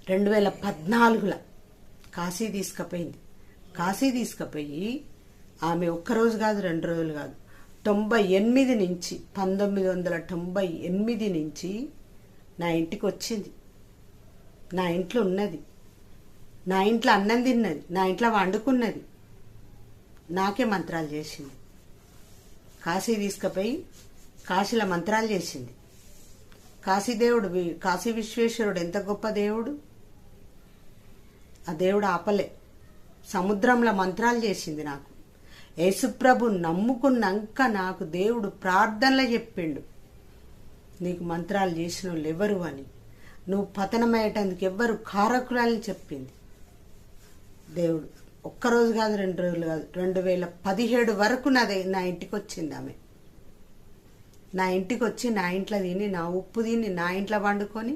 2014లో కాశీ తీసుకుపోయింది. కాశీ తీసుకుపోయి ఆమె ఒక్కరోజు కాదు 2 రోజులు కాదు 98 నుంచి 1998 నుంచి నా ఇంటికి వచ్చింది. నా ఇంట్లో ఉన్నది, నా ఇంట్లో అన్నం తిన్నది, నా ఇంట్లో వండుకున్నది, నాకే మంత్రాలు చేసింది. కాశీ తీసుకుపోయి కాశీలో మంత్రాలు చేసింది. కాశీదేవుడు, కాశీ విశ్వేశ్వరుడు ఎంత గొప్ప దేవుడు. ఆ దేవుడు ఆపలే, సముద్రంలో మంత్రాలు చేసింది నాకు. యేసుప్రభు నమ్ముకున్నాక నాకు దేవుడు ప్రార్థనలో చెప్పిండు, నీకు మంత్రాలు చేసిన వాళ్ళు ఎవరు అని, నువ్వు పతనమయ్యేటందుకు ఎవ్వరు కారకులని చెప్పింది దేవుడు. ఒక్కరోజు కాదు 2 రోజులు కాదు 2017 వరకు నా ఇంటికి వచ్చింది ఆమె. నా ఇంటికి వచ్చి నా ఇంట్లో తిని, నా ఉప్పు తిని, నా ఇంట్లో వండుకొని